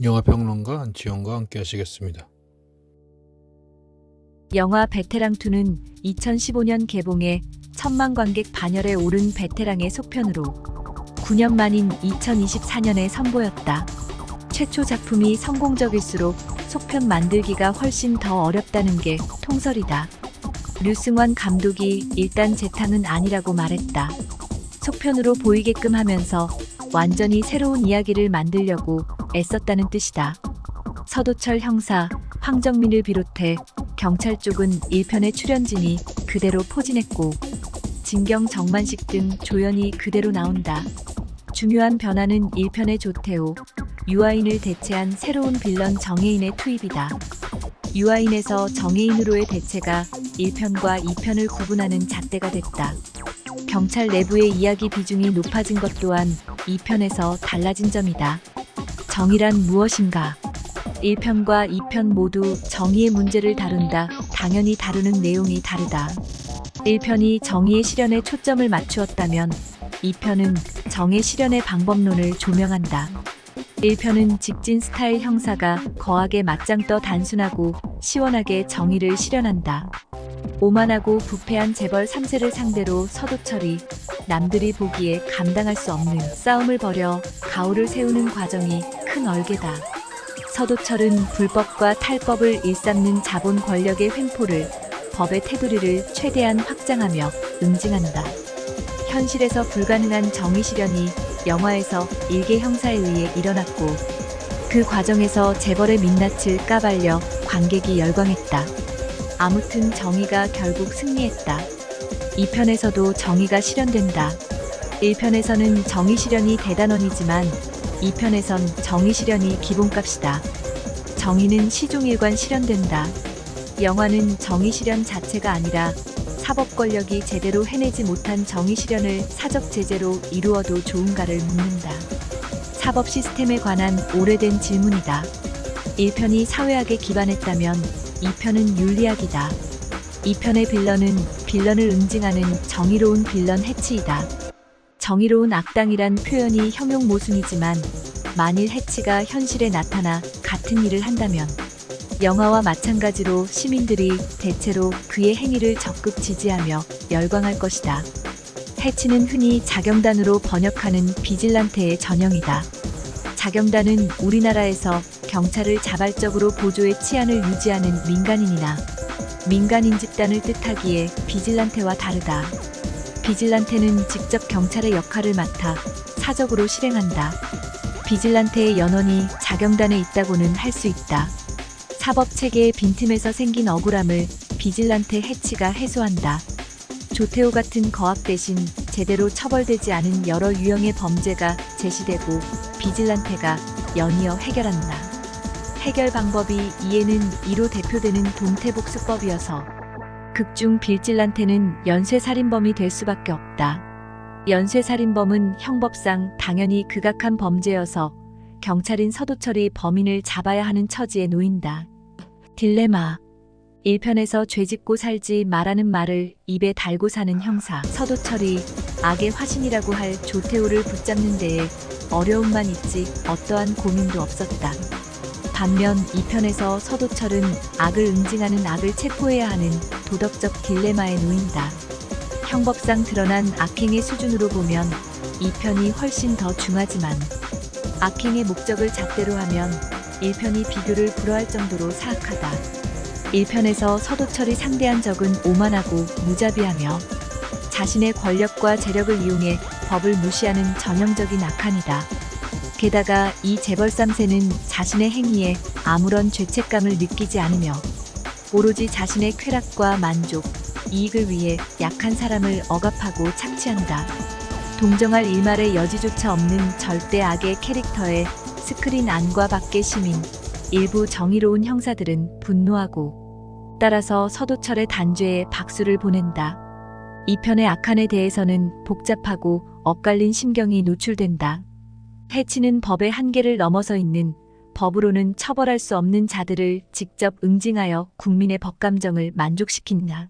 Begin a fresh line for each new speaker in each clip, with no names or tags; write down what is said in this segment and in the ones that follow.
영화평론가 안치홍과 함께 하시겠습니다.
영화 베테랑2는 2015년 개봉해 1,000만 관객 반열에 오른 베테랑의 속편으로 9년 만인 2024년에 선보였다. 최초 작품이 성공적일수록 속편 만들기가 훨씬 더 어렵다는 게 통설이다. 류승환 감독이 일단 재탕은 아니라고 말했다. 속편으로 보이게끔 하면서 완전히 새로운 이야기를 만들려고 애썼다는 뜻이다. 서도철 형사, 황정민을 비롯해 경찰 쪽은 1편의 출연진이 그대로 포진했고 진경 정만식 등 조연이 그대로 나온다. 중요한 변화는 1편의 조태호, 유아인을 대체한 새로운 빌런 정혜인의 투입이다. 유아인에서 정혜인으로의 대체가 1편과 2편을 구분하는 잣대가 됐다. 경찰 내부의 이야기 비중이 높아진 것 또한 2편에서 달라진 점이다. 정의란 무엇인가? 1편과 2편 모두 정의의 문제를 다룬다. 당연히 다루는 내용이 다르다. 1편이 정의의 실현에 초점을 맞추었다면 2편은 정의 실현의 방법론을 조명한다. 1편은 직진 스타일 형사가 거하게 맞짱 떠 단순하고 시원하게 정의를 실현한다. 오만하고 부패한 재벌 3세를 상대로 서도철이 남들이 보기에 감당할 수 없는 싸움을 벌여 가오를 세우는 과정이 큰 얼개다. 서도철은 불법과 탈법을 일삼는 자본 권력의 횡포를 법의 테두리를 최대한 확장하며 응징한다. 현실에서 불가능한 정의 실현이 영화에서 일개 형사에 의해 일어났고 그 과정에서 재벌의 민낯을 까발려 관객이 열광했다. 아무튼 정의가 결국 승리했다. 2편에서도 정의가 실현된다. 1편에서는 정의 실현이 대단원이지만 2편에선 정의 실현이 기본값이다. 정의는 시종일관 실현된다. 영화는 정의 실현 자체가 아니라 사법 권력이 제대로 해내지 못한 정의 실현을 사적 제재로 이루어도 좋은가를 묻는다. 사법 시스템에 관한 오래된 질문이다. 1편이 사회학에 기반했다면 2편은 윤리학이다. 2편의 빌런을 응징하는 정의로운 빌런 해치이다. 정의로운 악당이란 표현이 형용 모순이지만 만일 해치가 현실에 나타나 같은 일을 한다면 영화와 마찬가지로 시민들이 대체로 그의 행위를 적극 지지하며 열광할 것이다. 해치는 흔히 자경단으로 번역하는 비질란테의 전형이다. 자경단은 우리나라에서 경찰을 자발적으로 보조의 치안을 유지하는 민간인이나 민간인 집단을 뜻하기에 비질란테와 다르다. 비질란테는 직접 경찰의 역할을 맡아 사적으로 실행한다. 비질란테의 연원이 자경단에 있다고는 할 수 있다. 사법체계의 빈틈에서 생긴 억울함을 비질란테 해치가 해소한다. 조태호 같은 거악 대신 제대로 처벌되지 않은 여러 유형의 범죄가 제시되고 비질란테가 연이어 해결한다. 해결 방법이 이에는 이로 대표되는 동태복수법이어서 극중 빌질란테는 연쇄살인범이 될 수밖에 없다. 연쇄살인범은 형법상 당연히 극악한 범죄여서 경찰인 서도철이 범인을 잡아야 하는 처지에 놓인다. 딜레마. 1편에서 죄짓고 살지 말라는 말을 입에 달고 사는 형사 서도철이 악의 화신이라고 할 조태호를 붙잡는 데에 어려움만 있지 어떠한 고민도 없었다. 반면 2편에서 서도철은 악을 응징하는 악을 체포해야 하는 도덕적 딜레마에 놓인다. 형법상 드러난 악행의 수준으로 보면 2편이 훨씬 더 중하지만 악행의 목적을 잣대로 하면 1편이 비교를 불허할 정도로 사악하다. 1편에서 서도철이 상대한 적은 오만하고 무자비하며 자신의 권력과 재력을 이용해 법을 무시하는 전형적인 악한이다. 게다가 이 재벌 3세는 자신의 행위에 아무런 죄책감을 느끼지 않으며 오로지 자신의 쾌락과 만족, 이익을 위해 약한 사람을 억압하고 착취한다. 동정할 일말의 여지조차 없는 절대 악의 캐릭터에 스크린 안과 밖의 시민, 일부 정의로운 형사들은 분노하고 따라서 서도철의 단죄에 박수를 보낸다. 2편의 악한에 대해서는 복잡하고 엇갈린 심경이 노출된다. 해치는 법의 한계를 넘어서 있는 법으로는 처벌할 수 없는 자들을 직접 응징하여 국민의 법감정을 만족시킨다.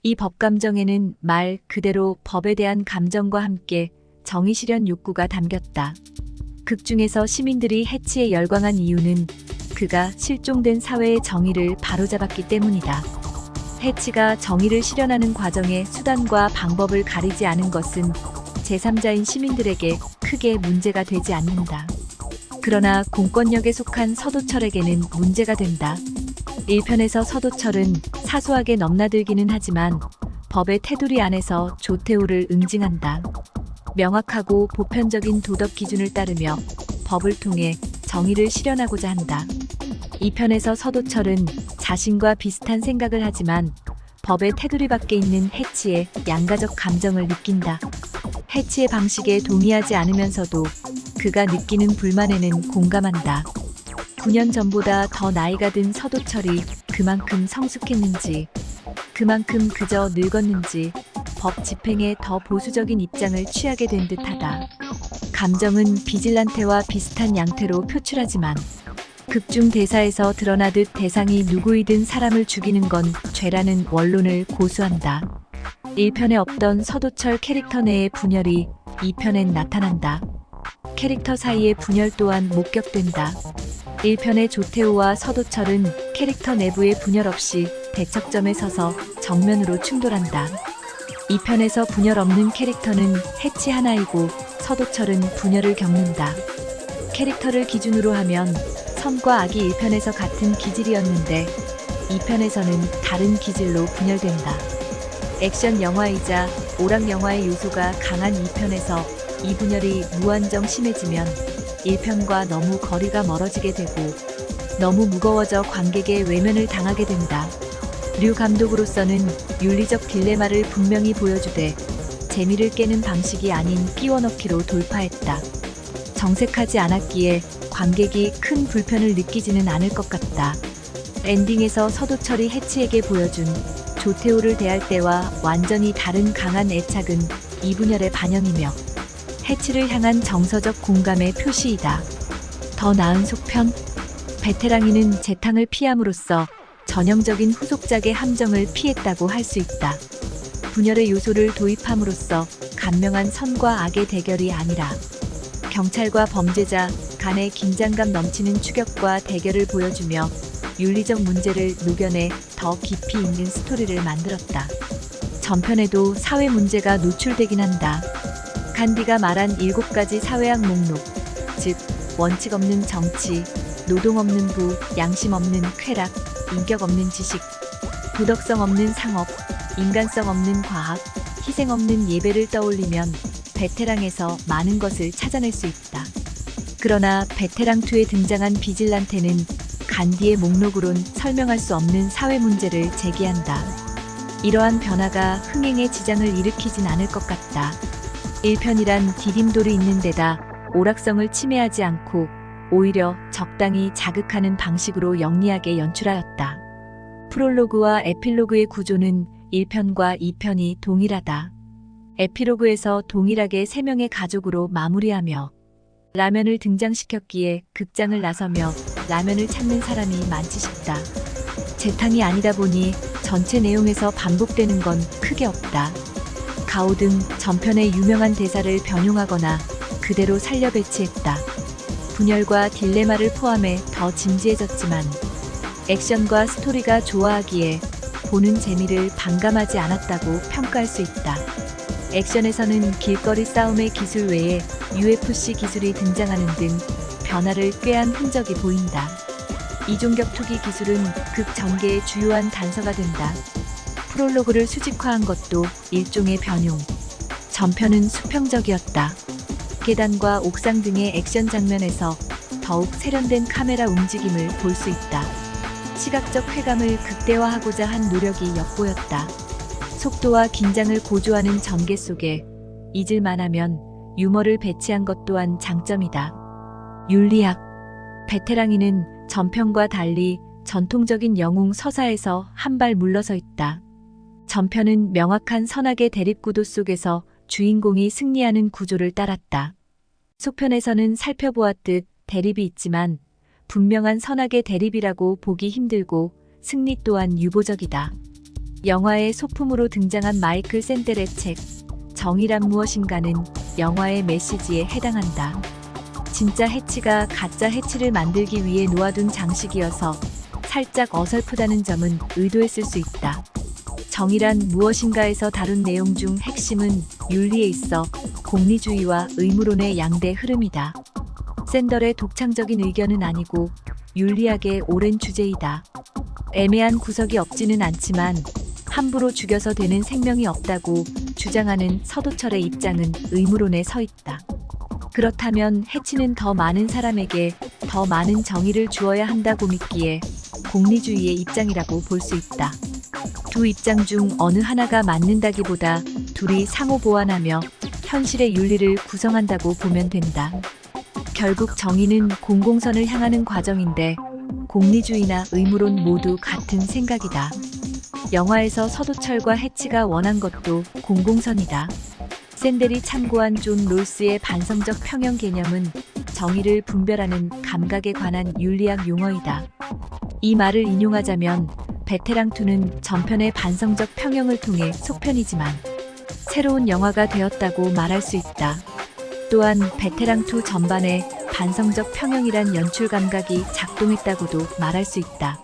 이 법감정에는 말 그대로 법에 대한 감정과 함께 정의 실현 욕구가 담겼다. 극 중에서 시민들이 해치에 열광한 이유는 그가 실종된 사회의 정의를 바로잡았기 때문이다. 해치가 정의를 실현하는 과정의 수단과 방법을 가리지 않은 것은 제3자인 시민들에게 크게 문제가 되지 않는다. 그러나 공권력에 속한 서도철에게는 문제가 된다. 1편에서 서도철은 사소하게 넘나들기는 하지만 법의 테두리 안에서 조태우를 응징한다. 명확하고 보편적인 도덕 기준을 따르며 법을 통해 정의를 실현하고자 한다. 2편에서 서도철은 자신과 비슷한 생각을 하지만 법의 테두리 밖에 있는 해치의 양가적 감정을 느낀다. 해치의 방식에 동의하지 않으면서도 그가 느끼는 불만에는 공감한다. 9년 전보다 더 나이가 든 서도철이 그만큼 성숙했는지, 그만큼 그저 늙었는지 법 집행에 더 보수적인 입장을 취하게 된 듯하다. 감정은 비질란테와 비슷한 양태로 표출하지만 극중 대사에서 드러나듯 대상이 누구이든 사람을 죽이는 건 죄라는 원론을 고수한다. 1편에 없던 서도철 캐릭터 내의 분열이 2편엔 나타난다. 캐릭터 사이의 분열 또한 목격된다. 1편의 조태우와 서도철은 캐릭터 내부의 분열 없이 대척점에 서서 정면으로 충돌한다. 2편에서 분열 없는 캐릭터는 해치 하나이고 서도철은 분열을 겪는다. 캐릭터를 기준으로 하면 선과 악이 1편에서 같은 기질이었는데 2편에서는 다른 기질로 분열된다. 액션 영화이자 오락 영화의 요소가 강한 2편에서 이 분열이 무한정 심해지면 1편과 너무 거리가 멀어지게 되고 너무 무거워져 관객의 외면을 당하게 된다. 류 감독으로서는 윤리적 딜레마를 분명히 보여주되 재미를 깨는 방식이 아닌 끼워넣기로 돌파했다. 정색하지 않았기에 관객이 큰 불편을 느끼지는 않을 것 같다. 엔딩에서 서도철이 해치에게 보여준 조태우를 대할 때와 완전히 다른 강한 애착은 이 분열의 반영이며 해치를 향한 정서적 공감의 표시이다. 더 나은 속편? 베테랑이는 재탕을 피함으로써 전형적인 후속작의 함정을 피했다고 할 수 있다. 분열의 요소를 도입함으로써 간명한 선과 악의 대결이 아니라 경찰과 범죄자 간의 긴장감 넘치는 추격과 대결을 보여주며 윤리적 문제를 녹여내 더 깊이 있는 스토리를 만들었다. 전편에도 사회 문제가 노출되긴 한다. 간디가 말한 7가지 사회학 목록, 즉 원칙 없는 정치, 노동 없는 부, 양심 없는 쾌락, 인격 없는 지식, 도덕성 없는 상업, 인간성 없는 과학, 희생 없는 예배를 떠올리면 베테랑에서 많은 것을 찾아낼 수 있다. 그러나 베테랑2에 등장한 비질란테는 간디의 목록으론 설명할 수 없는 사회 문제를 제기한다. 이러한 변화가 흥행에 지장을 일으키진 않을 것 같다. 1편이란 디딤돌이 있는 데다 오락성을 침해하지 않고 오히려 적당히 자극하는 방식으로 영리하게 연출하였다. 프롤로그와 에필로그의 구조는 1편과 2편이 동일하다. 에필로그에서 동일하게 3명의 가족으로 마무리하며 라면을 등장시켰기에 극장을 나서며 라면을 찾는 사람이 많지 싶다. 재탕이 아니다 보니 전체 내용에서 반복되는 건 크게 없다. 가오 등 전편의 유명한 대사를 변용하거나 그대로 살려 배치했다. 분열과 딜레마를 포함해 더 진지해졌지만 액션과 스토리가 좋아하기에 보는 재미를 반감하지 않았다고 평가할 수 있다. 액션에서는 길거리 싸움의 기술 외에 UFC 기술이 등장하는 등 변화를 꾀한 흔적이 보인다. 이종격 투기 기술은 극 전개의 주요한 단서가 된다. 프롤로그를 수직화한 것도 일종의 변용. 전편은 수평적이었다. 계단과 옥상 등의 액션 장면에서 더욱 세련된 카메라 움직임을 볼 수 있다. 시각적 쾌감을 극대화하고자 한 노력이 엿보였다. 속도와 긴장을 고조하는 전개 속에 잊을만하면 유머를 배치한 것 또한 장점이다. 윤리학. 베테랑이는 전편과 달리 전통적인 영웅 서사에서 한 발 물러서 있다. 전편은 명확한 선악의 대립구도 속에서 주인공이 승리하는 구조를 따랐다. 속편에서는 살펴보았듯 대립이 있지만 분명한 선악의 대립이라고 보기 힘들고 승리 또한 유보적이다. 영화의 소품으로 등장한 마이클 샌델의 책 정의란 무엇인가는 영화의 메시지에 해당한다. 진짜 해치가 가짜 해치를 만들기 위해 놓아둔 장식이어서 살짝 어설프다는 점은 의도했을 수 있다. 정의란 무엇인가에서 다룬 내용 중 핵심은 윤리에 있어 공리주의와 의무론의 양대 흐름이다. 샌델의 독창적인 의견은 아니고 윤리학의 오랜 주제이다. 애매한 구석이 없지는 않지만 함부로 죽여서 되는 생명이 없다고 주장하는 서도철의 입장은 의무론에 서 있다. 그렇다면 해치는 더 많은 사람에게 더 많은 정의를 주어야 한다고 믿기에 공리주의의 입장이라고 볼 수 있다. 두 입장 중 어느 하나가 맞는다기보다 둘이 상호 보완하며 현실의 윤리를 구성한다고 보면 된다. 결국 정의는 공공선을 향하는 과정인데 공리주의나 의무론 모두 같은 생각이다. 영화에서 서도철과 해치가 원한 것도 공공선이다. 샌델이 참고한 존 롤스의 반성적 평형 개념은 정의를 분별하는 감각에 관한 윤리학 용어이다. 이 말을 인용하자면 베테랑2는 전편의 반성적 평형을 통해 속편이지만 새로운 영화가 되었다고 말할 수 있다. 또한 베테랑2 전반에 반성적 평형이란 연출 감각이 작동했다고도 말할 수 있다.